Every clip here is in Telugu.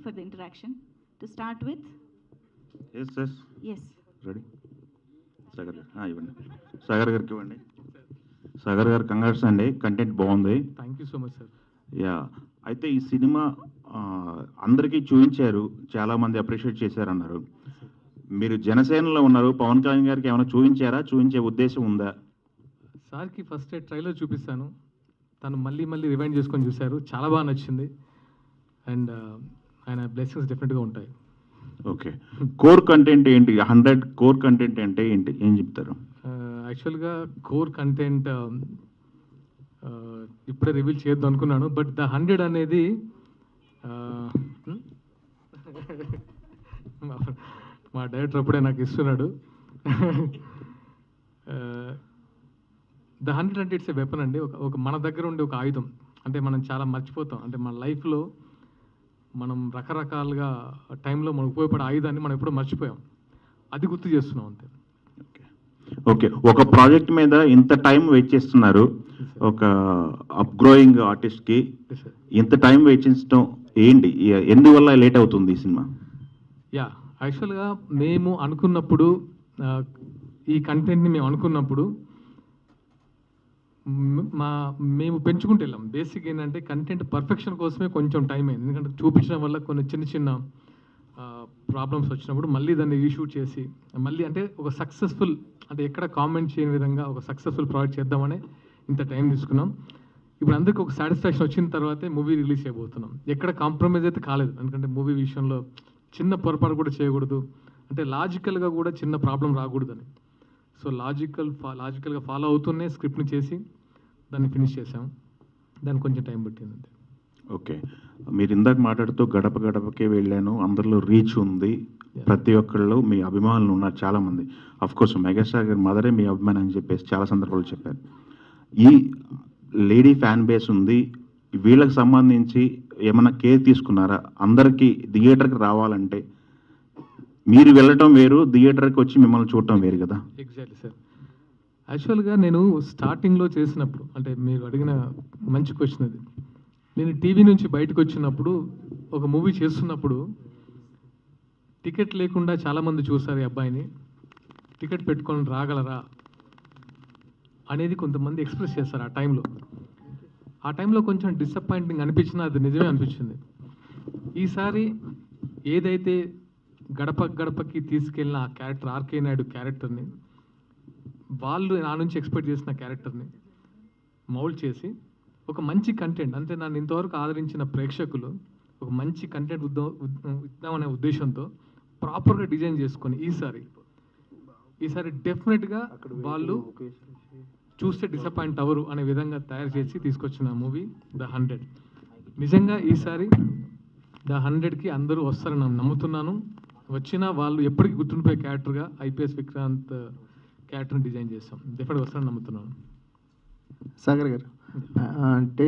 for the interaction. To start with, yes. Ready? Sagar ఇవ్వండి. సాగర్ గారికి ఇవ్వండి. సాగర్ గారు కంగ్రాట్స్ అండి, కంటెంట్ బాగుంది. Thank you so much sir. Yeah, అయితే ఈ సినిమా అందరికీ చూపించారు, చాలామంది అప్రిషియేట్ చేశారన్నారు. మీరు జనసేనలో ఉన్నారు, పవన్ కళ్యాణ్ గారికి ఏమైనా చూపించారా? చూపించే ఉద్దేశం ఉందా? సార్కి ఫస్ట్ ట్రైలర్ చూపిస్తాను, తను మళ్ళీ రివైండ్ చేసుకొని చూశారు, చాలా బాగా నచ్చింది. అండ్ ఆయన బ్లెస్సింగ్స్ డెఫినెట్గా ఉంటాయి. ఓకే, కోర్ కంటెంట్ ఏంటి? 100 కోర్ కంటెంట్ అంటే ఏంటి, ఏం చెప్తారు? యాక్చువల్గా కోర్ కంటెంట్ ఇప్పుడే రివీల్ చేద్దాం అనుకున్నాను, బట్ ద 100 అనేది మా డైరెక్టర్ అప్పుడే నాకు ఇస్తున్నాడు. ద 100 అంటే ఇట్స్ ఏ వెపన్ అండి, ఒక మన దగ్గర ఉండే ఒక ఆయుధం. అంటే మనం చాలా మర్చిపోతాం, అంటే మన లైఫ్లో మనం రకరకాలుగా టైంలో మనకు ఉపయోగపడే ఆయుధాన్ని మనం ఎప్పుడో మర్చిపోయాం, అది గుర్తు చేస్తున్నాం అంతే. ఓకే, ఒక ప్రాజెక్ట్ మీద ఇంత టైం వెయిట్ చేస్తున్నారు, ఒక అప్ గ్రోయింగ్ ఆర్టిస్ట్కి ఇంత టైం వెచ్చించడం ఏంటి, ఎందువల్ల లేట్ అవుతుంది ఈ సినిమా? యా, యాక్చువల్గా మేము అనుకున్నప్పుడు, ఈ కంటెంట్ని మేము అనుకున్నప్పుడు మేము పెంచుకుంటూ వెళ్ళాం. బేసిక్ ఏంటంటే కంటెంట్ పర్ఫెక్షన్ కోసమే కొంచెం టైం అయింది, ఎందుకంటే చూపించడం వల్ల కొన్ని చిన్న ప్రాబ్లమ్స్ వచ్చినప్పుడు మళ్ళీ దాన్ని రీషూట్ చేసి మళ్ళీ అంటే ఒక సక్సెస్ఫుల్, అంటే ఎక్కడ కామెంట్ చేయని విధంగా ఒక సక్సెస్ఫుల్ ప్రాజెక్ట్ చేద్దామని ఇంత టైం తీసుకున్నాం. ఇప్పుడు అందరికీ ఒక సాటిస్ఫాక్షన్ వచ్చిన తర్వాతే మూవీ రిలీజ్ చేయబోతున్నాం. ఎక్కడ కాంప్రమైజ్ అయితే కాలేదు, ఎందుకంటే మూవీ విషయంలో చిన్న పొరపాటు కూడా చేయకూడదు, అంటే లాజికల్గా కూడా చిన్న ప్రాబ్లం రాకూడదని. సో లాజికల్గా ఫాలో అవుతూనే స్క్రిప్ట్ని చేసి దాన్ని ఫినిష్ చేసాం. దానికి కొంచెం టైం పట్టింది. ఓకే, మీరు ఇందాక మాట్లాడుతూ గడప గడపకే వెళ్ళాను, అందరిలో రీచ్ ఉంది, ప్రతి ఒక్కళ్ళు మీ అభిమానులు ఉన్నారు చాలామంది. అఫ్కోర్స్ మెగాస్టార్ గారి మదరే మీ అభిమానం అని చెప్పేసి చాలా సందర్భాలు చెప్పారు. ఈ లేడీ ఫ్యాన్ బేస్ ఉంది, వీళ్ళకి సంబంధించి ఏమైనా కేర్ తీసుకున్నారా? అందరికీ థియేటర్కి రావాలంటే మీరు వెళ్ళటం వేరు, థియేటర్కి వచ్చి మిమ్మల్ని చూడటం వేరు కదా. Exactly sir. యాక్చువల్గా నేను స్టార్టింగ్లో చేసినప్పుడు, అంటే మీరు అడిగిన మంచి క్వశ్చన్ అది, నేను టీవీ నుంచి బయటకు వచ్చినప్పుడు ఒక మూవీ చేస్తున్నప్పుడు టికెట్ లేకుండా చాలామంది చూస్తారు ఈ అబ్బాయిని, టికెట్ పెట్టుకొని రాగలరా అనేది కొంతమంది ఎక్స్ప్రెస్ చేస్తారు. ఆ టైంలో కొంచెం డిసప్పాయింటింగ్ అనిపించినా అది నిజమే అనిపించింది. ఈసారి ఏదైతే గడప గడపకి తీసుకెళ్ళిన ఆ క్యారెక్టర్, ఆర్కే నాయుడు క్యారెక్టర్ని, వాళ్ళు నా నుంచి ఎక్స్పెక్ట్ చేసిన క్యారెక్టర్ని మౌల్డ్ చేసి ఒక మంచి కంటెంట్, అంటే నన్ను ఇంతవరకు ఆదరించిన ప్రేక్షకులు ఒక మంచి కంటెంట్ ఇద్దామనే ఉద్దేశంతో ప్రాపర్గా డిజైన్ చేసుకొని ఈసారి డెఫినెట్గా వాళ్ళు చూస్తే డిసప్పాయింట్ అవ్వరు అనే విధంగా తయారు చేసి తీసుకొచ్చిన మూవీ ద 100. నిజంగా ఈసారి ద 100కి అందరూ వస్తారని నేను నమ్ముతున్నాను. వచ్చినా వాళ్ళు ఎప్పటికీ గుర్తుండిపోయే క్యారెక్టర్గా ఐపీఎస్ విక్రాంత్ క్యారెక్టర్ని డిజైన్ చేస్తాం, డెఫినెట్గా వస్తారని నమ్ముతున్నాను. సాగర్ గారు, అంటే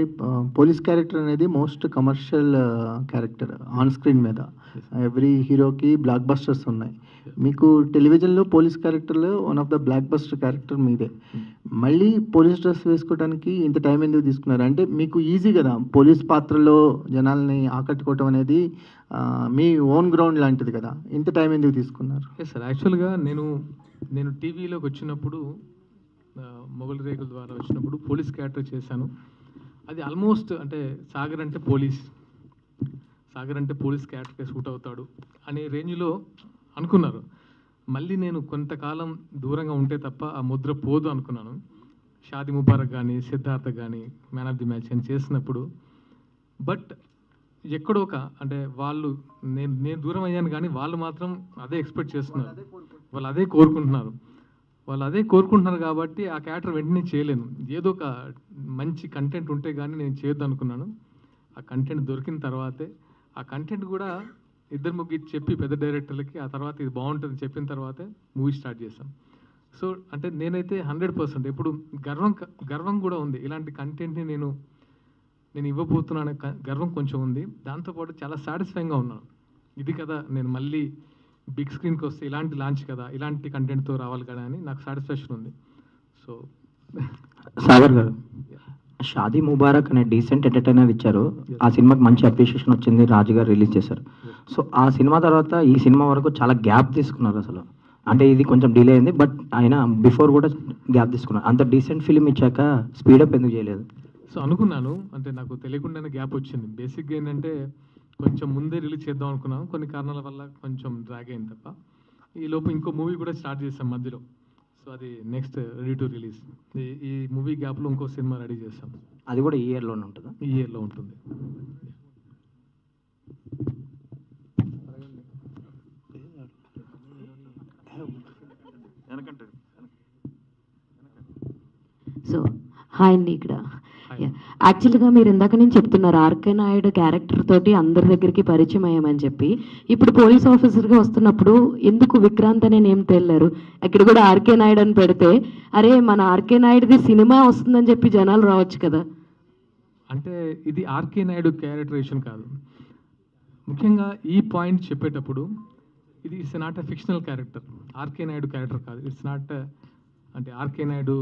పోలీస్ క్యారెక్టర్ అనేది most commercial character on screen మీద. ఎవ్రీ హీరోకి బ్లాక్ బస్టర్స్ ఉన్నాయి. మీకు టెలివిజన్లో పోలీస్ క్యారెక్టర్లో one of the block buster character మీదే. మళ్ళీ పోలీస్ డ్రెస్ వేసుకోవడానికి ఇంత టైం ఎందుకు తీసుకున్నారు? అంటే మీకు ఈజీ కదా పోలీస్ పాత్రలో జనాల్ని ఆకట్టుకోవటం అనేది, మీ ఓన్ గ్రౌండ్ లాంటిది కదా, ఇంత టైం ఎందుకు తీసుకున్నారు? ఎస్ సార్, యాక్చువల్గా నేను టీవీలోకి వచ్చినప్పుడు, మొగల్ రేకుల ద్వారా వచ్చినప్పుడు పోలీస్ క్యారెక్టర్ చేశాను. అది ఆల్మోస్ట్ అంటే సాగర్ అంటే పోలీస్ క్యారెక్టర్కే సూట్ అవుతాడు అనే రేంజ్లో అనుకున్నారు. మళ్ళీ నేను కొంతకాలం దూరంగా ఉంటే తప్ప ఆ ముద్ర పోదు అనుకున్నాను. షాదీ ముబారక్ కానీ, సిద్ధార్థ కానీ, మ్యాన్ ఆఫ్ ది మ్యాచ్ అని చేసినప్పుడు, బట్ ఎక్కడో అంటే వాళ్ళు నేను దూరం అయ్యాను, కానీ వాళ్ళు మాత్రం అదే ఎక్స్పెక్ట్ చేస్తున్నారు, వాళ్ళు అదే కోరుకుంటున్నారు కాబట్టి ఆ క్యారెక్టర్ వెంటనే చేయలేను. ఏదో ఒక మంచి కంటెంట్ ఉంటే కానీ నేను చేయొద్దు అనుకున్నాను. ఆ కంటెంట్ దొరికిన తర్వాతే, ఆ కంటెంట్ కూడా ఇద్దరు ముగ్గురు చెప్పి పెద్ద డైరెక్టర్లకి, ఆ తర్వాత ఇది బాగుంటుంది చెప్పిన తర్వాతే మూవీ స్టార్ట్ చేశాం. సో అంటే నేనైతే 100% ఎప్పుడు గర్వం కూడా ఉంది. ఇలాంటి కంటెంట్ని నేను ఇవ్వబోతున్నాను గర్వం కొంచెం ఉంది. దాంతోపాటు చాలా సాటిస్ఫైయింగ్గా ఉన్నాను. ఇది కదా నేను మళ్ళీ బిగ్ స్క్రీన్కి వస్తే ఇలాంటి లాంచ్ కదా, ఇలాంటి కంటెంట్తో రావాలి కదా అని నాకు సాటిస్ఫాక్షన్ ఉంది. సో సాగర్ గారు, షాదీ ముబారక్ అనే డీసెంట్ ఎంటర్టైనర్ ఇచ్చారు. ఆ సినిమాకి మంచి అప్రిషియేషన్ వచ్చింది, రాజు గారు రిలీజ్ చేశారు. సో ఆ సినిమా తర్వాత ఈ సినిమా వరకు చాలా గ్యాప్ తీసుకున్నారు అసలు. అంటే ఇది కొంచెం డిలే అయింది, బట్ ఆయన బిఫోర్ కూడా గ్యాప్ తీసుకున్నారు. అంత డీసెంట్ ఫిలిం ఇచ్చాక స్పీడప్ ఎందుకు చేయలేదు? సో అనుకున్నాను, అంటే నాకు తెలియకుండానే గ్యాప్ వచ్చింది. బేసిక్గా ఏంటంటే కొంచెం ముందే రిలీజ్ చేద్దాం అనుకున్నాం, కొన్ని కారణాల వల్ల కొంచెం డ్రాగ్ అయింది తప్ప. ఈ లోపు ఇంకో మూవీ కూడా స్టార్ట్ చేసాం మధ్యలో. సో అది నెక్స్ట్ రెడీ టు రిలీజ్. ఈ మూవీ గ్యాప్లో ఇంకో సినిమా రెడీ చేస్తాం. అది కూడా ఈ ఇయర్లోనే ఉంటుందా? ఈ ఇయర్లో ఉంటుంది. సో హాయ్ అండి. ఇక్కడ యాక్చువల్గా మీరు ఇందాక నేను చెప్తున్నారు ఆర్కే నాయుడు క్యారెక్టర్ తోటి అందరి దగ్గరికి పరిచయం అయ్యామని చెప్పి, ఇప్పుడు పోలీస్ ఆఫీసర్గా వస్తున్నప్పుడు ఎందుకు విక్రాంత్ అనే నేమ్ తేలారు? ఇక్కడ కూడా ఆర్కే నాయుడు అని పెడితే అరే మన ఆర్కే నాయుడుది సినిమా వస్తుందని చెప్పి జనాలు రావచ్చు కదా. అంటే ఇది ఆర్కే నాయుడు క్యారెక్టరేషన్ కాదు. ముఖ్యంగా ఈ పాయింట్ చెప్పేటప్పుడు ఇది it's not a fictional character. RK Naidu character కాదు. ఇట్స్ నాట్ అంటే ఆర్కే నాయుడు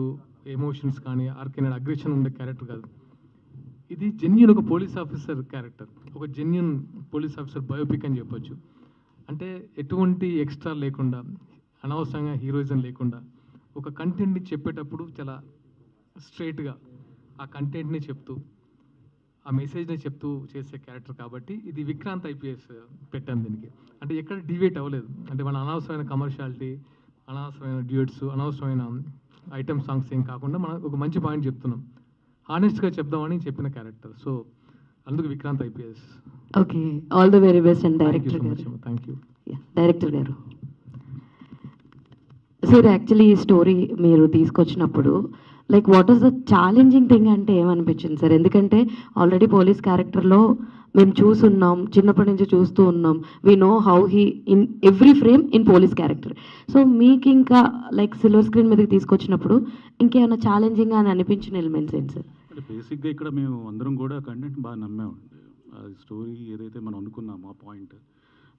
ఎమోషన్స్ కానీ ఆర్కే నాయుడు అగ్రెషన్ ఉండే క్యారెక్టర్ కాదు. ఇది జెన్యున్ ఒక పోలీస్ ఆఫీసర్ క్యారెక్టర్, ఒక జెన్యున్ పోలీస్ ఆఫీసర్ బయోపిక్ అని చెప్పొచ్చు. అంటే ఎటువంటి ఎక్స్ట్రా లేకుండా, అనవసరంగా హీరోయిజం లేకుండా ఒక కంటెంట్ని చెప్పేటప్పుడు చాలా స్ట్రైట్గా ఆ కంటెంట్ని చెప్తూ ఆ మెసేజ్ని చెప్తూ చేసే క్యారెక్టర్ కాబట్టి ఇది విక్రాంత్ ఐపీఎస్ పెట్టాను దీనికి. అంటే ఎక్కడ డివేట్ అవ్వలేదు. అంటే మన అనవసరమైన కమర్షియాలిటీ, అనవసరమైన డ్యూట్స్, అనవసరమైన ఐటమ్ సాంగ్స్ ఏం కాకుండా మనం ఒక మంచి పాయింట్ చెప్తున్నాం, హానెస్ట్గా చెప్దామని చెప్పిన క్యారెక్టర్. సో అందుకు Vikrant IPS. Okay, all the very best and director garu. Thank you. Director garu, sir actually ఈ స్టోరీ మీరు తీసుకొచ్చినప్పుడు like what is the challenging thing అంటే ఏమనిపించింది సార్? ఎందుకంటే ఆల్రెడీ పోలీస్ క్యారెక్టర్లో మేము చూసున్నాం, చిన్నప్పటి నుంచి చూస్తూ ఉన్నాం. We know how he in every frame in police character. So మీకు ఇంకా లైక్ సిల్వర్ స్క్రీన్ మీదకి తీసుకొచ్చినప్పుడు ఇంకేమైనా ఛాలెంజింగ్ అని అనిపించిన ఎలిమెంట్స్ ఏంటి సార్? అంటే బేసిక్గా ఇక్కడ మేము అందరం కూడా కంటెంట్ బాగా నమ్మామండి. ఆ స్టోరీ ఏదైతే మనం అనుకున్నామో ఆ పాయింట్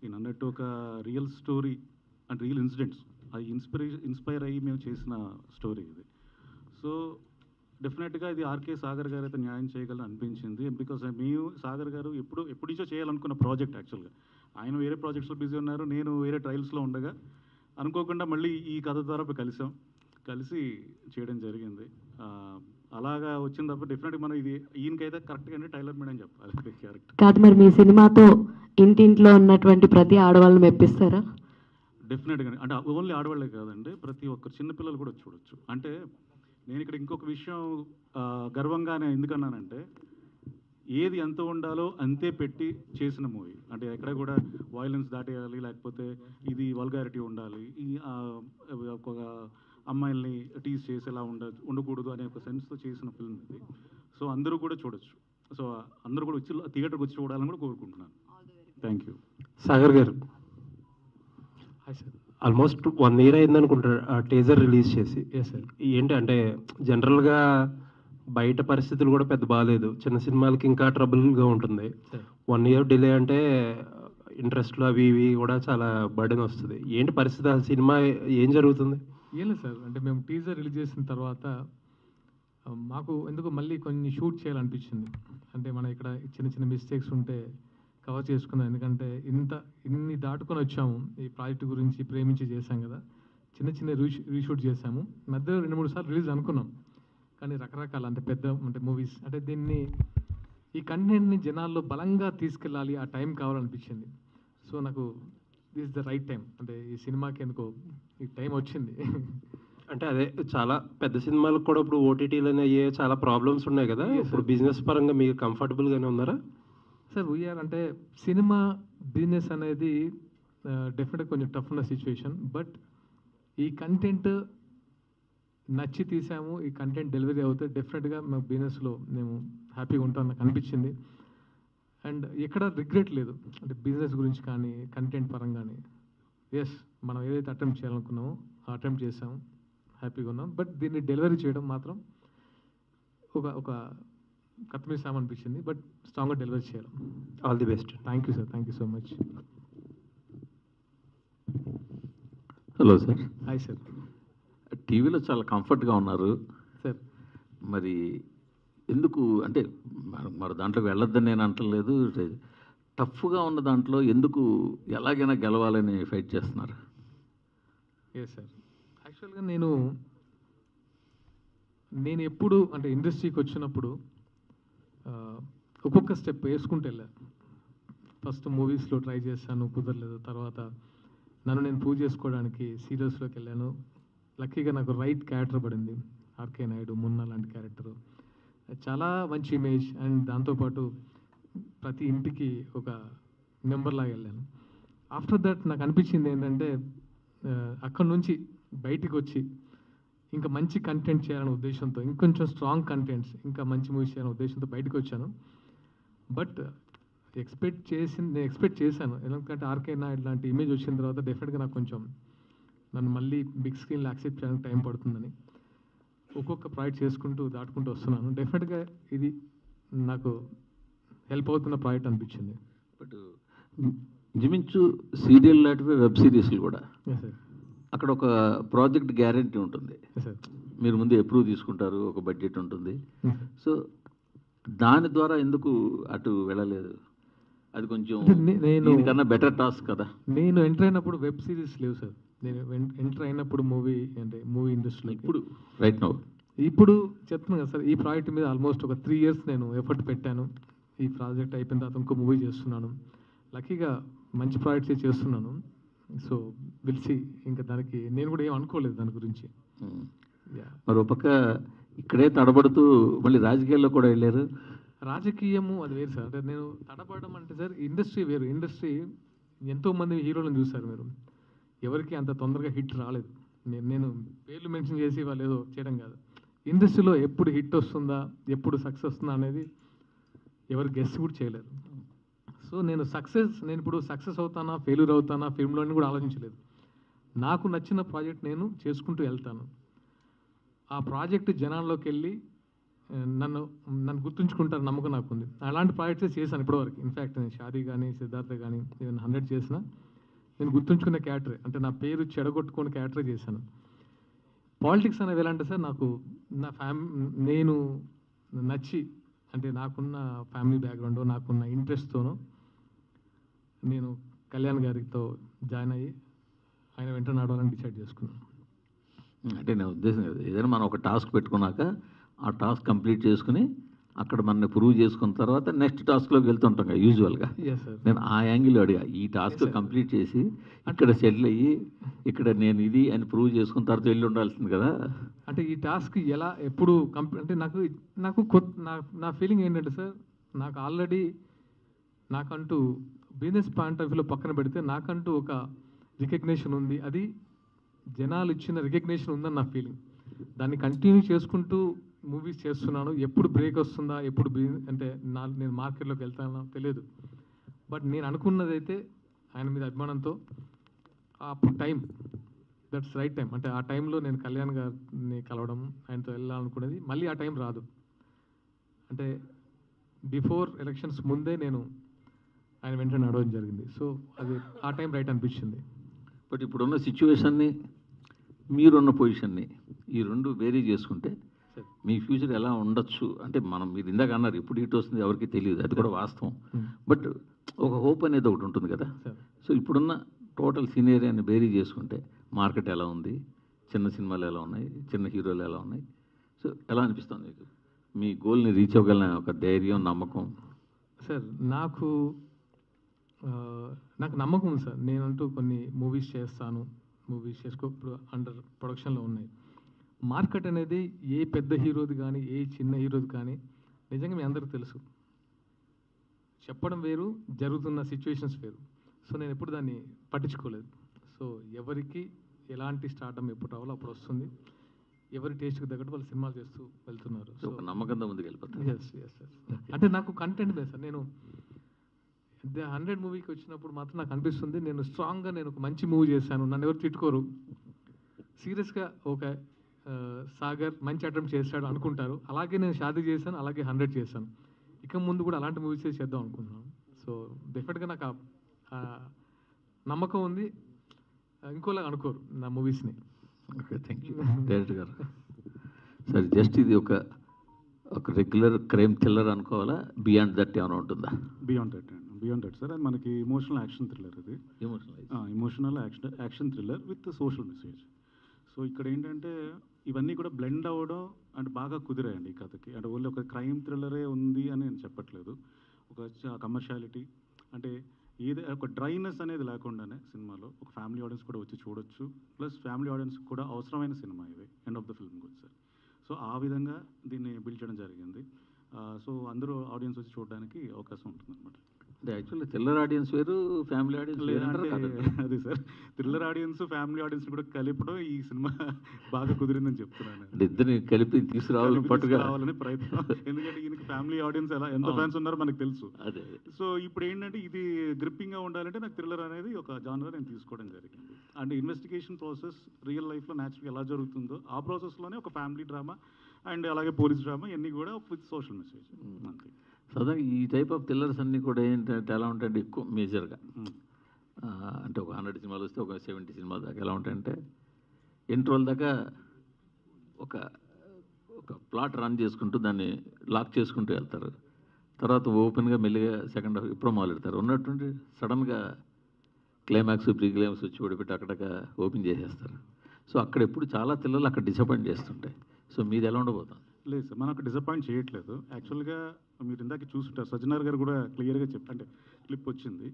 నేను అన్నట్టు ఒక real story and real incidents అది ఇన్స్పైర్ అయ్యి మేము చేసిన స్టోరీ ఇది. సో డెఫినెట్గా ఇది ఆర్కే సాగర్ గారు అయితే న్యాయం చేయగలని అనిపించింది. బికాస్ మేము సాగర్ గారు ఎప్పుడుంచో చేయాలనుకున్న ప్రాజెక్ట్ యాక్చువల్గా. ఆయన వేరే ప్రాజెక్ట్స్లో బిజీ ఉన్నారు, నేను వేరే ట్రయల్స్లో ఉండగా అనుకోకుండా మళ్ళీ ఈ కథ ద్వారా కలిసి చేయడం జరిగింది. అలాగా వచ్చింది తప్ప డెఫినెట్గా మనం ఇది ఈయనకైతే కరెక్ట్గా టైలర్ మేడ్ అని చెప్పాలి క్యారెక్టర్. కాదు మరి మీ సినిమాతో ఇంటింట్లో ఉన్నటువంటి ప్రతి ఆడవాళ్ళని మెప్పిస్తారా? డెఫినెట్గా. అంటే ఓన్లీ ఆడవాళ్ళే కాదండి, ప్రతి ఒక్కరు చిన్నపిల్లలు కూడా చూడొచ్చు. అంటే నేను ఇక్కడ ఇంకొక విషయం గర్వంగానే ఎందుకన్నానంటే ఏది ఎంత ఉండాలో అంతే పెట్టి చేసిన మూవీ. అంటే ఎక్కడ కూడా వైలెన్స్ దాటేయాలి, లేకపోతే ఇది వల్గారిటీ ఉండాలి, ఈ ఒక అమ్మాయిల్ని టీజ్ చేసేలా ఉండకూడదు అనే ఒక సెన్స్తో చేసిన ఫిల్మ్ ఇది. సో అందరూ కూడా చూడొచ్చు. సో అందరూ కూడా వచ్చి థియేటర్కి వచ్చి చూడాలని కూడా కోరుకుంటున్నాను. Thank you. సాగర్ గారు, ఆల్మోస్ట్ 1 year అయింది అనుకుంటారు ఆ టీజర్ రిలీజ్ చేసి. ఏంటి అంటే జనరల్గా బయట పరిస్థితులు కూడా పెద్ద బాగాలేదు, చిన్న సినిమాలకి ఇంకా ట్రబుల్గా ఉంటుంది. 1 year డిలే అంటే ఇంట్రెస్ట్లు అవి ఇవి కూడా చాలా బర్డెన్ వస్తుంది. ఏంటి పరిస్థితి? ఆ సినిమా ఏం జరుగుతుంది? ఏం లేదు సార్, అంటే మేము టీజర్ రిలీజ్ చేసిన తర్వాత మాకు ఎందుకు మళ్ళీ కొన్ని షూట్ చేయాలనిపించింది. అంటే మన ఇక్కడ చిన్న చిన్న మిస్టేక్స్ ఉంటే కవర్ చేసుకున్నాం. ఎందుకంటే ఇన్ని దాటుకొని వచ్చాము, ఈ ప్రాజెక్ట్ గురించి ప్రేమించి చేశాం కదా, చిన్న చిన్న రీషూట్ చేశాము. మధ్యలో 2-3 సార్లు రిలీజ్ అనుకున్నాం, కానీ రకరకాల అంటే పెద్ద అంటే మూవీస్ అంటే దీన్ని ఈ కంటెంట్ని జనాల్లో బలంగా తీసుకెళ్ళాలి, ఆ టైం కావాలనిపించింది. సో నాకు దిస్ ద రైట్ టైం, అంటే ఈ సినిమాకి ఎందుకో ఈ టైం వచ్చింది. అంటే అదే చాలా పెద్ద సినిమాలకు కూడా ఇప్పుడు ఓటీటీలు అయ్యే చాలా ప్రాబ్లమ్స్ ఉన్నాయి కదా, ఇప్పుడు బిజినెస్ పరంగా మీరు కంఫర్టబుల్గానే ఉన్నారా? సార్ వీఆర్ అంటే సినిమా బిజినెస్ అనేది డెఫినెట్గా కొంచెం టఫ్ ఉన్న సిచ్యువేషన్. బట్ ఈ కంటెంట్ నచ్చి తీసాము, ఈ కంటెంట్ డెలివరీ అవుతే డెఫినెట్గా మా బిజినెస్లో మేము హ్యాపీగా ఉంటాం నాకు అనిపించింది. అండ్ ఎక్కడ రిగ్రెట్ లేదు, అంటే బిజినెస్ గురించి కానీ కంటెంట్ పరంగా కానీ. ఎస్, మనం ఏదైతే అటెంప్ట్ చేయాలనుకున్నామో ఆ అటెంప్ట్ చేసాము, హ్యాపీగా ఉన్నాం. బట్ దీన్ని డెలివరీ చేయడం మాత్రం ఒక కత్తిమీసామనిపించింది. బట్ స్ట్రాంగ్గా డెలివరీ చేయాలి. All the best. Thank you sir, thank you so much. Hello sir. Hi sir. టీవీలో చాలా కంఫర్ట్గా ఉన్నారు సార్. మరి ఎందుకు అంటే మరి దాంట్లోకి వెళ్ళొద్దని నేను అంటలేదు. టఫ్గా ఉన్న దాంట్లో ఎందుకు ఎలాగైనా గెలవాలని ఫైట్ చేస్తున్నారు? Yes sir. యాక్చువల్గా నేను ఎప్పుడు అంటే ఇండస్ట్రీకి వచ్చినప్పుడు ఒక్కొక్క స్టెప్ వేసుకుంటూ వెళ్ళాను. ఫస్ట్ మూవీస్లో ట్రై చేశాను, కుదరలేదు. తర్వాత నన్ను నేను ప్రూవ్ చేసుకోవడానికి సీరియల్స్లోకి వెళ్ళాను. లక్కీగా నాకు రైట్ క్యారెక్టర్ పడింది. ఆర్కే నాయుడు, మున్నా లాంటి క్యారెక్టరు. చాలా మంచి ఇమేజ్. అండ్ దాంతోపాటు ప్రతి ఇంటికి ఒక మెంబర్లాగా వెళ్ళాను. ఆఫ్టర్ దట్ నాకు అనిపించింది ఏంటంటే అక్కడి నుంచి బయటికి వచ్చి ఇంకా మంచి కంటెంట్ చేయాలనే ఉద్దేశంతో, ఇంకొంచెం స్ట్రాంగ్ కంటెంట్స్, ఇంకా మంచి మూవీస్ చేయాలనే ఉద్దేశంతో బయటకు వచ్చాను. బట్ నేను ఎక్స్పెక్ట్ చేశాను. ఎందుకంటే ఆర్కే నాయుడు లాంటి ఇమేజ్ వచ్చిన తర్వాత డెఫినెట్గా నాకు కొంచెం నన్ను మళ్ళీ బిగ్ స్క్రీన్లో యాక్సెప్ట్ చేయడానికి టైం పడుతుందని ఒక్కొక్క ప్రాజెక్ట్ చేసుకుంటూ దాటుకుంటూ వస్తున్నాను. డెఫినెట్గా ఇది నాకు హెల్ప్ అవుతున్న ప్రాజెక్ట్ అనిపించింది. బట్ ఇంచుమించు సీరియల్ లాంటివి, వెబ్ సిరీస్లు కూడా సార్. అక్కడ ఒక ప్రాజెక్ట్ గ్యారంటీ ఉంటుంది. సార్ మీరు ముందు అప్రూవ్ తీసుకుంటారు, ఒక బడ్జెట్ ఉంటుంది. సో దాని ద్వారా ఎందుకు అటు వెళ్ళలేదు? అది కొంచెం దీనికన్నా బెటర్ టాస్క్ కదా. నేను ఎంటర్ అయినప్పుడు వెబ్ సిరీస్ లేవు సార్. నేను ఎంటర్ అయినప్పుడు మూవీ ఇండస్ట్రీలో ఇప్పుడు రైట్ నౌ ఇప్పుడు చెప్తున్నాను కదా సార్, ఈ ప్రాజెక్ట్ మీద ఆల్మోస్ట్ ఒక 3 years నేను ఎఫర్ట్ పెట్టాను. ఈ ప్రాజెక్ట్ అయిపోయిన తర్వాత ఇంకో మూవీ చేస్తున్నాను. లక్కీగా మంచి ప్రాజెక్ట్స్ చేస్తున్నాను. సో విల్సి ఇంకా దానికి నేను కూడా ఏం అనుకోలేదు దాని గురించి. మరో పక్క ఇక్కడే తడబడుతూ మళ్ళీ రాజకీయాల్లో కూడా వెళ్ళారు. రాజకీయము అది వేరు సార్. అంటే నేను తడబడడం అంటే సార్, ఇండస్ట్రీ వేరు. ఇండస్ట్రీ ఎంతోమంది హీరోలను చూశారు మీరు, ఎవరికి అంత తొందరగా హిట్ రాలేదు. నేను పేర్లు మెన్షన్ చేసి వాళ్ళు ఏదో చేయడం కాదు. ఇండస్ట్రీలో ఎప్పుడు హిట్ వస్తుందా, ఎప్పుడు సక్సెస్ వస్తుందా అనేది ఎవరు గెస్ కూడా చేయలేరు. సో నేను ఇప్పుడు సక్సెస్ అవుతానా, ఫెయిల్యూర్ అవుతానా ఫిల్మ్లోని కూడా ఆలోచించలేదు. నాకు నచ్చిన ప్రాజెక్ట్ నేను చేసుకుంటూ వెళ్తాను. ఆ ప్రాజెక్ట్ జనాల్లోకి వెళ్ళి నన్ను గుర్తుంచుకుంటారు నమ్మకం నాకు ఉంది. అలాంటి ప్రాజెక్ట్స్ చేశాను ఇప్పటివరకు. ఇన్ఫ్యాక్ట్ నేను షాదీ కానీ, సిద్ధార్థ కానీ, ఈవెన్ 100 చేసిన నేను గుర్తుంచుకునే క్యారెక్టరే, అంటే నా పేరు చెడగొట్టుకునే క్యారెక్టరే చేశాను. పాలిటిక్స్ అనేవి ఎలా అంటే సార్, నాకు నేను నచ్చి, అంటే నాకున్న ఫ్యామిలీ బ్యాక్గ్రౌండ్, నాకున్న ఇంట్రెస్ట్తోనూ నేను కళ్యాణ్ గారితో జాయిన్ అయ్యి ఆయన వెంట నడవాలని డిసైడ్ చేసుకున్నాను. అంటే నా ఉద్దేశం కదా, ఏదైనా మనం ఒక టాస్క్ పెట్టుకున్నాక ఆ టాస్క్ కంప్లీట్ చేసుకుని అక్కడ మనల్ని ప్రూవ్ చేసుకున్న తర్వాత నెక్స్ట్ టాస్క్లోకి వెళ్తుంటాం కదా యూజువల్గా. నేను ఆ యాంగిల్ అడిగా, ఈ టాస్క్ కంప్లీట్ చేసి ఇక్కడ సెటిల్ అయ్యి ఇక్కడ నేను ఇది అని ప్రూవ్ చేసుకున్న తర్వాత వెళ్ళి ఉండాల్సింది కదా. అంటే ఈ టాస్క్ ఎలా ఎప్పుడు అంటే నా ఫీలింగ్ ఏంటంటే సార్, నాకు ఆల్రెడీ నాకంటూ బిజినెస్ పాయింట్ ఆఫ్ వ్యూలో పక్కన పెడితే నాకంటూ ఒక రికగ్నేషన్ ఉంది. అది జనాలు ఇచ్చిన రికగ్నేషన్ ఉందని నా ఫీలింగ్. దాన్ని కంటిన్యూ చేసుకుంటూ మూవీస్ చేస్తున్నాను. ఎప్పుడు బ్రేక్ వస్తుందా, ఎప్పుడు అంటే నేను మార్కెట్లోకి వెళ్తానో తెలియదు. బట్ నేను అనుకున్నదైతే ఆయన మీద అభిమానంతో అప్పుడు టైం, దట్స్ రైట్ టైం. అంటే ఆ టైంలో నేను కళ్యాణ్ గారిని కలవడం, ఆయనతో వెళ్ళాలనుకునేది మళ్ళీ ఆ టైం రాదు. అంటే బిఫోర్ ఎలక్షన్స్ ముందే నేను ఆయన వెంటనే నడవడం జరిగింది. సో అది ఆ టైం రైట్ అనిపించింది. బట్ ఇప్పుడున్న సిచ్యువేషన్ని, మీరున్న పొజిషన్ని ఈ రెండు వేరీ చేసుకుంటే మీ ఫ్యూచర్ ఎలా ఉండొచ్చు అంటే, మీరు ఇందాక అన్నారు ఎప్పుడు హిట్ వస్తుంది ఎవరికి తెలియదు, అది కూడా వాస్తవం. బట్ ఒక హోప్ అనేది ఒకటి ఉంటుంది కదా. సో ఇప్పుడున్న టోటల్ సినేరియాని బేరీ చేసుకుంటే మార్కెట్ ఎలా ఉంది, చిన్న సినిమాలు ఎలా ఉన్నాయి, చిన్న హీరోలు ఎలా ఉన్నాయి, సో ఎలా అనిపిస్తుంది మీకు? మీ గోల్ని రీచ్ అవ్వగలన ఒక ధైర్యం, నమ్మకం? సార్ నాకు నమ్మకం ఉంది సార్. నేనంటూ కొన్ని మూవీస్ చేస్తాను, ఇప్పుడు అండర్ ప్రొడక్షన్లో ఉన్నాయి. మార్కెట్ అనేది ఏ పెద్ద హీరోది కానీ, ఏ చిన్న హీరోది కానీ నిజంగా మీ అందరికీ తెలుసు. చెప్పడం వేరు, జరుగుతున్న సిచ్యువేషన్స్ వేరు. సో నేను ఎప్పుడు దాన్ని పట్టించుకోలేదు. సో ఎవరికి ఎలాంటి స్టార్డమ్ ఎప్పుడు రావాలో అప్పుడు వస్తుంది. ఎవరి టేస్ట్కి తగ్గట్టు వాళ్ళు సినిమాలు చేస్తూ వెళ్తున్నారు. సో నమ్మకంతో ముందుకు వెళ్ళిపోతారు. Yes sir. అంటే నాకు కంటెంట్ లేదు సార్. నేను 100 మూవీకి వచ్చినప్పుడు మాత్రం నాకు అనిపిస్తుంది నేను స్ట్రాంగ్గా నేను ఒక మంచి మూవీ చేశాను, నన్ను ఎవరు తిట్టుకోరు, సీరియస్గా ఒక సాగర్ మంచి అటెంప్ట్ చేశాడు అనుకుంటారు. అలాగే నేను షాదీ చేశాను, అలాగే 100 చేశాను. ఇక ముందు కూడా అలాంటి మూవీస్ చేద్దాం అనుకుంటున్నాను. సో డెఫినెట్గా నాకు నమ్మకం ఉంది. ఇంకోలా అనుకోరు నా మూవీస్ని. ఓకే, థ్యాంక్ యూ డైరెక్టర్ గారు. సరే, జస్ట్ ఇది ఒక ఒక రెగ్యులర్ క్రైమ్ థ్రిల్లర్ అనుకోవాలా, బియాండ్ దట్ ఏమైనా ఉంటుందా? బియాండ్ దట్ సార్, అది మనకి ఇమోషనల్ యాక్షన్ థ్రిల్లర్. అది emotional action thriller with social message. So ఇక్కడ ఏంటంటే ఇవన్నీ కూడా బ్లెండ్ అవ్వడం అంటే బాగా కుదిరాయండి ఈ కథకి. అంటే ఓన్లీ ఒక క్రైమ్ థ్రిల్లరే ఉంది అని నేను చెప్పట్లేదు. ఒక కమర్షియాలిటీ అంటే ఒక డ్రైనెస్ అనేది లేకుండానే సినిమాలో ఒక ఫ్యామిలీ ఆడియన్స్ కూడా వచ్చి చూడొచ్చు. ప్లస్ ఫ్యామిలీ ఆడియన్స్ కూడా అవసరమైన సినిమా ఇది ఎండ్ ఆఫ్ ద ఫిల్మ్కి వచ్చారు. సో ఆ విధంగా దీన్ని బిల్డ్ చేయడం జరిగింది. సో అందరూ ఆడియన్స్ వచ్చి చూడడానికి అవకాశం ఉంటుంది అనమాట. అంటే యాక్చువల్లీ థ్రిల్లర్ ఆడియన్స్ వేరు, ఫ్యామిలీ ఆడియన్స్ లేదంటే అది sir, thriller audience family audience కూడా కలిపడం ఈ సినిమా బాగా కుదిరిందని చెప్తున్నాను. అంటే ఇద్దరిని కలిపి తీసుకురావాలని ప్రయత్నం. ఎందుకంటే ఈయనకి ఫ్యామిలీ ఆడియన్స్ ఎంత ఫ్యాన్స్ ఉన్నారో మనకు తెలుసు. అదే. సో ఇప్పుడు ఏంటంటే ఇది గ్రిప్పింగ్గా ఉండాలంటే నాకు థ్రిల్లర్ అనేది ఒక జానర్ నేను తీసుకోవడం జరిగింది. అంటే ఇన్వెస్టిగేషన్ ప్రాసెస్ రియల్ లైఫ్లో న్యాచురల్గా ఎలా జరుగుతుందో ఆ ప్రాసెస్లోనే ఒక ఫ్యామిలీ డ్రామా అండ్ అలాగే పోలీస్ డ్రామా ఇవన్నీ కూడా విత్ సోషల్ మెసేజ్ అంతే. సదాగా ఈ టైప్ ఆఫ్ థ్రిల్లర్స్ అన్నీ కూడా ఏంటంటే ఎలా ఉంటాయంటే ఎక్కువ మేజర్గా అంటే ఒక 100 సినిమాలు వస్తే ఒక 70 సినిమాల దాకా ఎలా ఉంటాయంటే ఇంట్రోల్ దాకా ఒక ప్లాట్ రన్ చేసుకుంటూ దాన్ని లాక్ చేసుకుంటూ వెళ్తారు. తర్వాత ఓపెన్గా మెల్లిగా సెకండ్ హాఫ్ ఇప్పుడు మొదలెడతారు. ఉన్నటువంటి సడన్గా క్లైమాక్స్ ప్రీ క్లైమాక్స్ వచ్చి ఓడిపెట్టి అక్కడక ఓపెన్ చేసేస్తారు. సో అక్కడ ఎప్పుడు చాలా థ్రిల్లర్లు అక్కడ డిసప్పాయింట్ చేస్తుంటాయి. సో మీది ఎలా ఉండబోతుంది? లేదు సార్, మనకు డిసప్పాయింట్ చేయట్లేదు. యాక్చువల్గా మీరు ఇందాక చూస్తుంటారు, సజ్జనార్ గారు కూడా క్లియర్గా అంటే క్లిప్ వచ్చింది.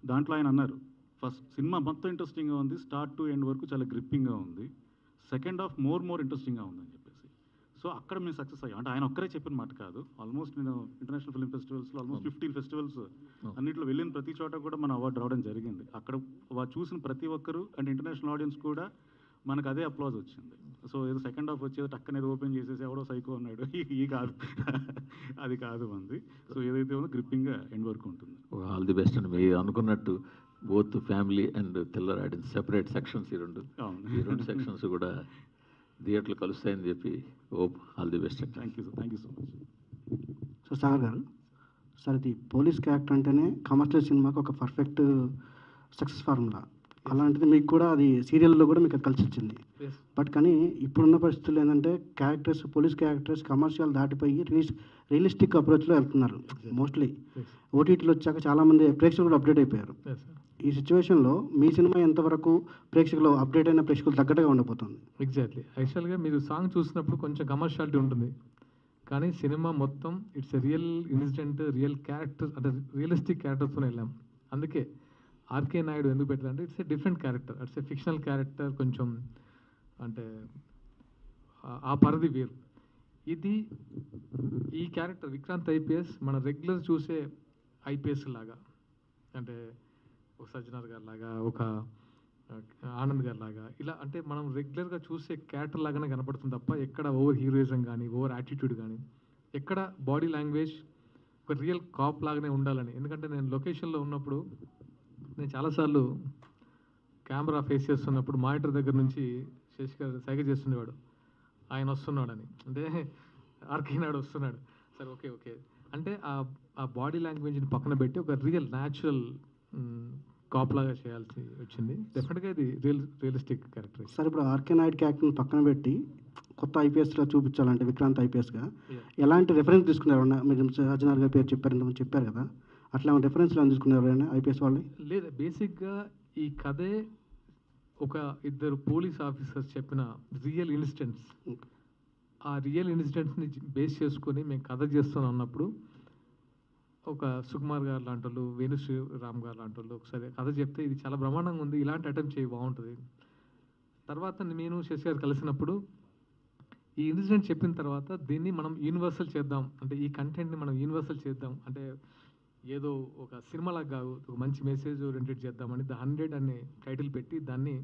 దాంట్లో ఆయన అన్నారు ఫస్ట్ సినిమా మొత్తం ఇంట్రెస్టింగ్గా ఉంది, స్టార్ట్ టు ఎండ్ వరకు చాలా గ్రిప్పింగ్గా ఉంది, సెకండ్ హాఫ్ మోర్ ఇంట్రెస్టింగ్గా ఉందని చెప్పేసి. సో అక్కడ మేము సక్సెస్ అయ్యాం. అంటే ఆయన ఒక్కరే చెప్పిన మాట కాదు. ఆల్మోస్ట్ నేను ఇంటర్నేషనల్ ఫిల్మ్ ఫెస్టివల్స్లో ఆల్మోస్ట్ 15 ఫెస్టివల్స్ అన్నింటిలో వెళ్ళిన ప్రతి చోట కూడా మన అవార్డు రావడం జరిగింది. అక్కడ చూసిన ప్రతి ఒక్కరు అంటే ఇంటర్నేషనల్ ఆడియన్స్ కూడా మనకు అదే అప్లాజ్ వచ్చింది. సో ఏదో సెకండ్ హాఫ్ వచ్చేది టక్కన ఏదో ఓపెన్ చేసేసి ఎవడో సైకో ఉన్నాడు ఈ కాదు, అది కాదు మంది. సో ఏదైతే ఉందో గ్రిప్పింగ్గా ఎండ్ వరకు ఉంటుంది. ఆల్ ది బెస్ట్ అండి. మీరు అనుకున్నట్టు both family and thriller audience separate sections ఈ రెండు సెక్షన్స్ కూడా థియేటర్లు కలుస్తాయని చెప్పి hope. All the best. Thank you so much. So Sagar గారు, సార్ ఇది పోలీస్ క్యారెక్టర్ అంటేనే కమర్షియల్ సినిమాకి ఒక పర్ఫెక్ట్ సక్సెస్ ఫార్ములా. అలాంటిది మీకు కూడా అది సీరియల్లో కూడా మీకు అది కలిసి వచ్చింది. బట్ కానీ ఇప్పుడున్న పరిస్థితులు ఏంటంటే క్యారెక్టర్స్ పోలీస్ క్యారెక్టర్స్ కమర్షియల్ దాటిపోయి రియలిస్టిక్ అప్రోచ్లో వెళ్తున్నారు. మోస్ట్లీ ఓటీటీలో వచ్చాక చాలామంది ప్రేక్షకులు కూడా అప్డేట్ అయిపోయారు. ఈ సిచ్యువేషన్లో మీ సినిమా ఎంతవరకు ప్రేక్షకులు అప్డేట్ అయిన ప్రేక్షకులు తగ్గట్టుగా ఉండబోతుంది? ఎగ్జాక్ట్లీ. యాక్చువల్గా మీరు సాంగ్ చూసినప్పుడు కొంచెం కమర్షియాలిటీ ఉంటుంది, కానీ సినిమా మొత్తం it's a real incident, real character అంటే రియలిస్టిక్ క్యారెక్టర్తో వెళ్ళాం. అందుకే ఆర్కే నాయుడు ఎందుకు పెట్టారంటే it's a different character, it's a fictional character. కొంచెం అంటే ఆ పరిధి వేరు. ఈ క్యారెక్టర్ విక్రాంత్ ఐపీఎస్ మన రెగ్యులర్ చూసే ఐపీఎస్ లాగా, అంటే ఒక సజ్జనార్ గారి లాగా, ఒక ఆనంద్ గారి లాగా, ఇలా అంటే మనం రెగ్యులర్గా చూసే క్యారెక్టర్ లాగానే కనపడుతుంది తప్ప ఎక్కడ ఓవర్ హీరోయిజం కానీ ఓవర్ యాటిట్యూడ్ కానీ ఎక్కడ బాడీ లాంగ్వేజ్ ఒక రియల్ కాప్ లాగానే ఉండాలని. ఎందుకంటే నేను లొకేషన్లో ఉన్నప్పుడు నేను చాలాసార్లు కెమెరా ఫేస్ చేస్తున్నప్పుడు మానిటర్ దగ్గర నుంచి శశికర్ సైగ చేస్తుండేవాడు, ఆయన వస్తున్నాడని. అంటే ఆర్కే నాయుడు వస్తున్నాడు సార్, ఓకే అంటే ఆ బాడీ లాంగ్వేజ్ని పక్కన పెట్టి ఒక రియల్ న్యాచురల్ కాప్ లాగా చేయాల్సి వచ్చింది. డెఫినెట్గా ఇది రియలిస్టిక్ క్యారెక్టర్. సార్ ఇప్పుడు ఆర్కే నాయుడు క్యారెక్టర్ని పక్కన పెట్టి కొత్త ఐపీఎస్గా చూపించాలంటే విక్రాంత్ ఐపీఎస్గా ఎలాంటి రెఫరెన్స్ తీసుకున్నారు? మీరు సజ్జనార్ గారి పేరు ఇంతకుముందు చెప్పారు కదా, అట్లా రెఫరెన్స్లో తీసుకున్నారు ఐపీఎస్ వాళ్ళని? లేదా బేసిక్గా ఈ కథే ఒక ఇద్దరు పోలీస్ ఆఫీసర్స్ చెప్పిన రియల్ ఇన్సిడెంట్స్. ఆ రియల్ ఇన్సిడెంట్స్ని బేస్ చేసుకొని మేము కథ చేస్తున్నాం అన్నప్పుడు ఒక సుకుమార్ గారు లాంటి వాళ్ళు, వేణుశ్రీరామ్ గారు లాంటి వాళ్ళు ఒకసారి కథ చెప్తే ఇది చాలా బ్రహ్మాండంగా ఉంది, ఇలాంటి అటెంప్ట్ చేయి బాగుంటుంది. తర్వాత నేను శశి గారు కలిసినప్పుడు ఈ ఇన్సిడెంట్ చెప్పిన తర్వాత దీన్ని మనం యూనివర్సల్ చేద్దాం, అంటే ఈ కంటెంట్ని మనం యూనివర్సల్ చేద్దాం, అంటే ఏదో ఒక సినిమాలాగా కాదు, ఒక మంచి మెసేజ్ ఓరియంటెడ్ చేద్దామని ద 100 అనే టైటిల్ పెట్టి దాన్ని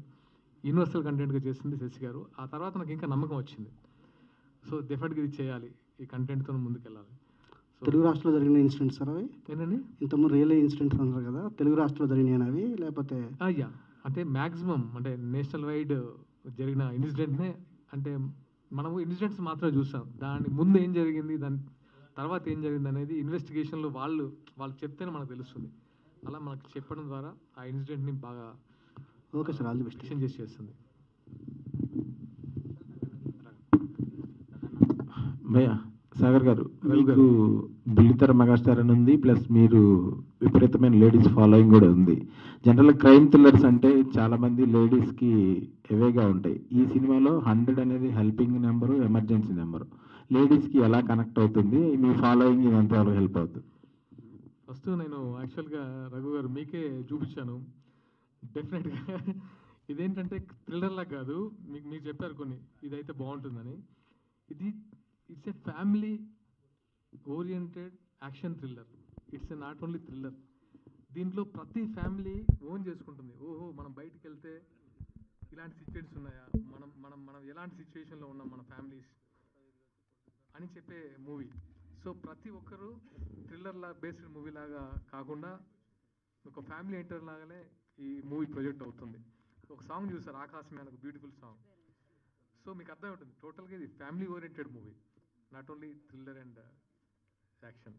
యూనివర్సల్ కంటెంట్గా చేసింది శశి గారు. ఆ తర్వాత నాకు ఇంకా నమ్మకం వచ్చింది. సో డెఫినెట్గా ఇది చేయాలి, ఈ కంటెంట్తో ముందుకెళ్ళాలి. తెలుగు రాష్ట్రంలో జరిగిన ఇన్సిడెంట్స్ సార్ అవి? ఏంటండి ఇంతకుముందు రియల్ ఇన్సిడెంట్స్ అన్నారు కదా, తెలుగు రాష్ట్రంలో జరిగినాయి అవి లేకపోతే? యా, అంటే మ్యాక్సిమం అంటే నేషనల్ వైడ్ జరిగిన ఇన్సిడెంట్నే, అంటే మనము ఇన్సిడెంట్స్ మాత్రమే చూసాం, దాని ముందు ఏం జరిగింది, దాని తర్వాత ఏం జరిగింది అనేది ఇన్వెస్టిగేషన్లో వాళ్ళు చెప్తేనే మనకు తెలుస్తుంది. అలా మనకు చెప్పడం ద్వారా ఆ ఇన్సిడెంట్ని బాగా okay sir, all the best చేస్తుంది. భయ్యా సాగర్ గారు, మీకు బుల్లితెర మెగాస్టార్ అని ఉంది, ప్లస్ మీరు విపరీతమైన లేడీస్ ఫాలోయింగ్ కూడా ఉంది. జనరల్ క్రైమ్ థ్రిల్లర్స్ అంటే చాలామంది లేడీస్కి ఎవేగా ఉంటాయి. ఈ సినిమాలో 100 అనేది హెల్పింగ్ నెంబరు, ఎమర్జెన్సీ నెంబరు. లేడీస్కి ఎలా కనెక్ట్ అవుతుంది, మీ ఫాలోయింగ్ ఇది ఎంతవరకు హెల్ప్ అవుతుంది? ఫస్ట్ నేను యాక్చువల్గా రఘు గారు మీకే చూపించాను. డెఫినెట్గా ఇదేంటంటే థ్రిల్లర్లా కాదు, మీరు చెప్పారు కొన్ని ఇదైతే బాగుంటుందని. It's a family oriented action thriller. It's a not only thriller, దీంట్లో ప్రతి ఫ్యామిలీ ఓన్ చేసుకుంటుంది. ఓహో, మనం బయటికి వెళ్తే ఇలాంటి సిచ్యువేషన్స్ ఉన్నాయా, మనం మనం మనం ఎలాంటి సిచ్యువేషన్లో ఉన్నాం మన ఫ్యామిలీస్ అని చెప్పే మూవీ. సో ప్రతి ఒక్కరు థ్రిల్లర్లా బేస్డ్ మూవీ లాగా కాకుండా ఒక ఫ్యామిలీ ఎంటర్ లాగానే ఈ మూవీ ప్రొజెక్ట్ అవుతుంది. ఒక సాంగ్ చూసారు, ఆకాశమే అని, ఒక బ్యూటిఫుల్ సాంగ్. సో మీకు అర్థం ఉంటుంది టోటల్గా ఇది family oriented movie, not only thriller and action.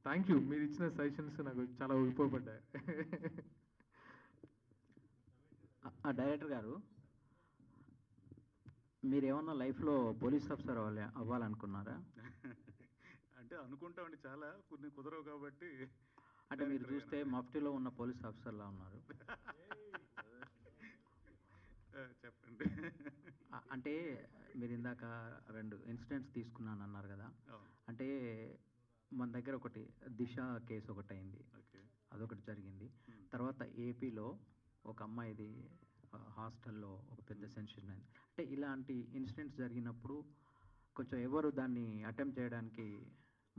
Thank you, మీరు ఇచ్చిన సజెషన్స్ నాకు చాలా ఉపయోగపడ్డాయి. డైరెక్టర్ గారు, మీరేమన్నా లైఫ్లో పోలీస్ ఆఫీసర్ అవ్వాలనుకున్నారా? అంటే అనుకుంటామండి, చాలా కొన్ని కుదరవు కాబట్టి. అంటే మీరు చూస్తే మఫ్టీలో ఉన్న పోలీస్ ఆఫీసర్లా ఉన్నారు. చెప్పండి. అంటే మీరు ఇందాక 2 ఇన్సిడెంట్స్ తీసుకున్నాను అన్నారు కదా, అంటే మన దగ్గర ఒకటి దిశ కేసు ఒకటి అయింది, అదొకటి జరిగింది. తర్వాత ఏపీలో ఒక అమ్మాయిది హాస్టల్లో ఒక పెద్ద సెన్సేషన్ అయింది. అంటే ఇలాంటి ఇన్సిడెంట్స్ జరిగినప్పుడు కొంచెం ఎవరు దాన్ని అటెంప్ట్ చేయడానికి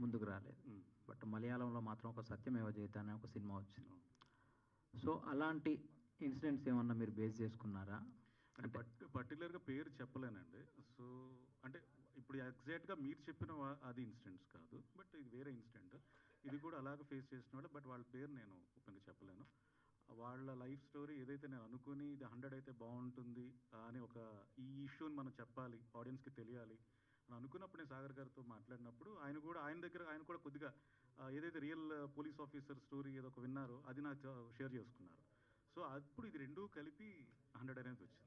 ముందుకు రాలేదు. బట్ మలయాళంలో మాత్రం ఒక సత్యమేవ జయతే అనే ఒక సినిమా వచ్చింది. సో అలాంటి ఇన్సిడెంట్స్ ఏమన్నా మీరు బేస్ చేసుకున్నారా? అంటే పర్టికులర్గా పేరు చెప్పలేనండి. సో అంటే ఇప్పుడు ఎగ్జాక్ట్గా మీరు చెప్పిన అది ఇన్సిడెంట్స్ కాదు, బట్ ఇది వేరే ఇన్సిడెంట్. ఇది కూడా అలాగే ఫేస్ చేసిన వాళ్ళు, బట్ వాళ్ళ పేరు నేను ఓపెన్గా చెప్పలేను. వాళ్ళ లైఫ్ స్టోరీ ఏదైతే నేను అనుకుని ఇది 100 అయితే బాగుంటుంది అని ఒక ఈ ఇష్యూని మనం చెప్పాలి, ఆడియన్స్కి తెలియాలి అని అనుకున్నప్పుడు నేను సాగర్ గారితో మాట్లాడినప్పుడు ఆయన కూడా కొద్దిగా ఏదైతే రియల్ పోలీస్ ఆఫీసర్ స్టోరీ ఏదో ఒక విన్నారో అది నాకు షేర్ చేసుకున్నారు. సో అప్పుడు ఇది రెండూ కలిపి 100 అనేది వచ్చింది.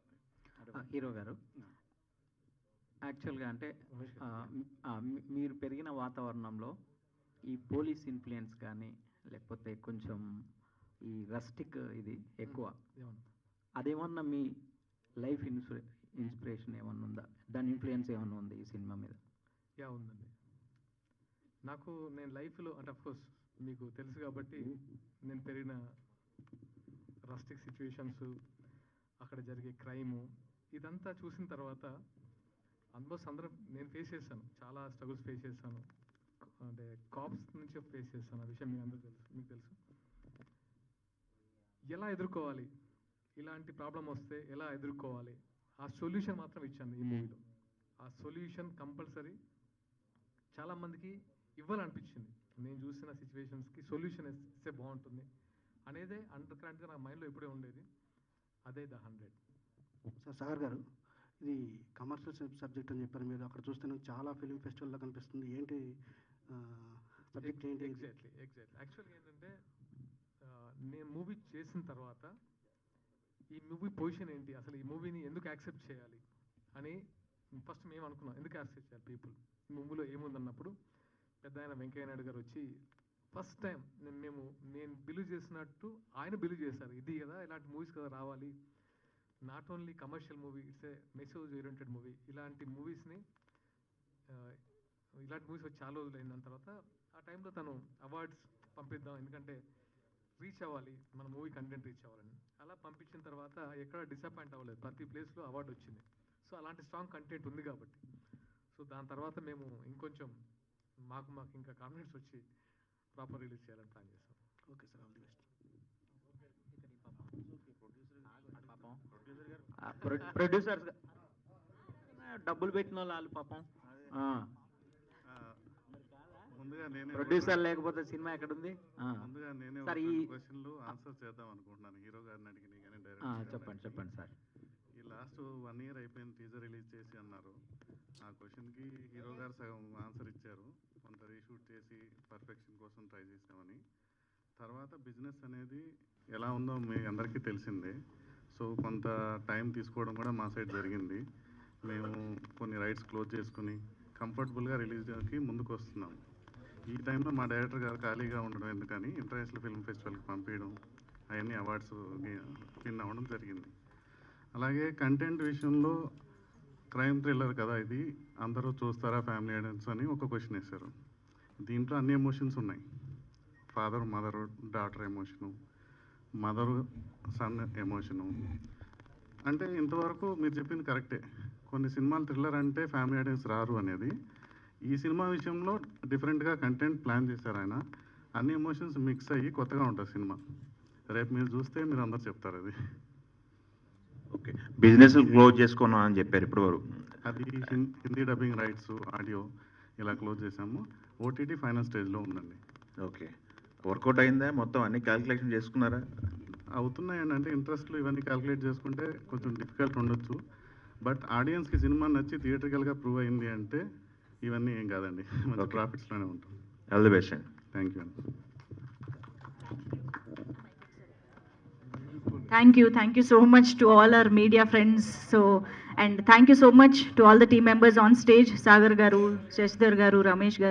హీరో గారు, యాక్చువల్గా అంటే మీరు పెరిగిన వాతావరణంలో ఈ పోలీస్ ఇన్ఫ్లుయెన్స్ కానీ లేకపోతే కొంచెం ఈ రస్టిక్ ఇది ఎక్కువ, అదేమన్నా మీ లైఫ్ ఇన్స్పిరేషన్ ఏమన్నా ఉందా? దాని ఇన్ఫ్లుయెన్స్ ఏమన్నా ఉంది ఈ సినిమా మీద? ఉందండి. నేను లైఫ్లో అంటే అఫ్కోర్స్ మీకు తెలుసు కాబట్టి నేను పెరిగిన రస్టిక్ సిచ్యువేషన్స్, అక్కడ జరిగే క్రైము, ఇదంతా చూసిన తర్వాత ఆల్మోస్ట్ అందరం నేను ఫేస్ చేశాను, చాలా స్ట్రగుల్స్ ఫేస్ చేశాను. అంటే కాప్స్ నుంచి ఫేస్ చేశాను, ఆ విషయం మీకు తెలుసు. ఎలా ఎదుర్కోవాలి, ఇలాంటి ప్రాబ్లం వస్తే ఎలా ఎదుర్కోవాలి, ఆ సొల్యూషన్ మాత్రం ఇచ్చాను ఈ మూవీలో. ఆ సొల్యూషన్ కంపల్సరీ చాలామందికి ఇవ్వాలనిపించింది. నేను చూసిన సిచ్యువేషన్స్కి సొల్యూషన్ ఇస్తే బాగుంటుంది అనేదే అండర్ కరెంట్గా నా మైండ్లో ఎప్పుడే ఉండేది. అదే ద 100. సాగర్ గారు, ఇది కమర్షియల్ సబ్జెక్ట్ అని చెప్పారు మీరు. అక్కడ చూస్తే నాకు చాలా ఫిలిం ఫెస్టివల్లో కనిపిస్తుంది. ఏంటి సబ్జెక్ట్ ఏంటి? ఎగ్జాక్ట్లీ యాక్చువల్గా ఏంటంటే నేను మూవీ చేసిన తర్వాత ఈ మూవీ పొజిషన్ ఏంటి, అసలు ఈ మూవీని ఎందుకు యాక్సెప్ట్ చేయాలి అని ఫస్ట్ మేము అనుకున్నాం. ఎందుకు యాక్సెప్ట్ చేయాలి పీపుల్, ఈ మూవీలో ఏముందన్నప్పుడు పెద్ద ఆయన వెంకయ్య నాయుడు గారు వచ్చి ఫస్ట్ టైం నేను బిలీవ్ చేసినట్టు ఆయన బిలీవ్ చేశారు. ఇది కదా ఇలాంటి మూవీస్ కదా రావాలి, not only commercial movie, it's a message oriented movie. ఇలాంటి మూవీస్ వచ్చి చాలా రోజులు అయిన దాని తర్వాత ఆ టైంలో తను అవార్డ్స్ పంపిద్దాం, ఎందుకంటే రీచ్ అవ్వాలి, మన మూవీ కంటెంట్ రీచ్ అవ్వాలని. అలా పంపించిన తర్వాత ఎక్కడ డిసప్పాయింట్ అవ్వలేదు, ప్రతి ప్లేస్లో అవార్డు వచ్చింది. సో అలాంటి స్ట్రాంగ్ కంటెంట్ ఉంది కాబట్టి. సో దాని తర్వాత మేము ఇంకొంచెం మాకు ఇంకా కాన్ఫిడెన్స్ వచ్చి ప్రాపర్ రిలీజ్ చేయాలని ప్లాన్ చేస్తాం. Okay sir, all the best. Producers డబ్బులు పెట్టిన వాళ్ళు పాపం, ప్రొడ్యూసర్ లేకపోతే సినిమా ఎక్కడుంది? ముందుగా నేనే క్వశ్చన్లు ఆన్సర్ చేద్దాం అనుకుంటున్నాను హీరో గారిని అడిగి, కానీ డైరెక్ట్ చెప్పండి సార్. ఈ లాస్ట్ 1 year అయిపోయింది టీజర్ రిలీజ్ చేసి అన్నారు. ఆ క్వశ్చన్కి హీరో గారు సగం ఆన్సర్ ఇచ్చారు. కొంత రీషూట్ చేసి పర్ఫెక్షన్ కోసం ట్రై చేసామని. తర్వాత బిజినెస్ అనేది ఎలా ఉందో మీ అందరికీ తెలిసిందే. సో కొంత టైం తీసుకోవడం కూడా మా సైడ్ జరిగింది. మేము కొన్ని రైట్స్ క్లోజ్ చేసుకుని కంఫర్టబుల్గా రిలీజ్కి ముందుకు వస్తున్నాం. ఈ టైంలో మా డైరెక్టర్ గారు ఖాళీగా ఉండడం ఎందుకని ఇంటర్నేషనల్ ఫిల్మ్ ఫెస్టివల్కి పంపించడం, అవన్నీ అవార్డ్స్ విన్ అవ్వడం జరిగింది. అలాగే కంటెంట్ విషయంలో క్రైమ్ థ్రిల్లర్ కదా ఇది, అందరూ చూస్తారా ఫ్యామిలీ ఆడియన్స్ అని ఒక క్వశ్చన్ వేశారు. దీంట్లో అన్ని ఎమోషన్స్ ఉన్నాయి. Father mother daughter emotion, mother son emotion. అంటే ఇంతవరకు మీరు చెప్పింది కరెక్టే, కొన్ని సినిమాలు థ్రిల్లర్ అంటే ఫ్యామిలీ ఆడియన్స్ రారు అనేది. ఈ సినిమా విషయంలో డిఫరెంట్గా కంటెంట్ ప్లాన్ చేశారు ఆయన. అన్ని ఎమోషన్స్ మిక్స్ అయ్యి కొత్తగా ఉంటుంది సినిమా. రేపు మీరు చూస్తే మీరు అందరు చెప్తారు అది. ఓకే, బిజినెస్ క్లోజ్ చేసుకున్నాం అని చెప్పారు ఇప్పుడు వరకు. అది హిందీ డబ్బింగ్ రైట్స్, ఆడియో ఇలా క్లోజ్ చేసాము. ఓటీటీ ఫైనల్ స్టేజ్లో ఉందండి. ఓకే, వర్కౌట్ అయిందా మొత్తం? అన్ని క్యాలిక్యులేషన్ చేసుకున్నారా? అవుతున్నాయండి. అంటే ఇంట్రెస్ట్లు ఇవన్నీ క్యాలిక్యులేట్ చేసుకుంటే కొంచెం డిఫికల్ట్ ఉండొచ్చు. బట్ ఆడియన్స్కి సినిమా నచ్చి థియేటర్కల్గా ప్రూవ్ అయింది అంటే ఇవన్నీ ఏం కాదండి, మంచి ప్రాఫిట్స్లోనే ఉంటాం. ఆల్ ది బెస్ట్ అండి. థ్యాంక్ యూ అండి. Thank you so much to all our media friends. And thank you so much to all the team members on stage, Sagar garu, Shashidhar garu, Ramesh garu.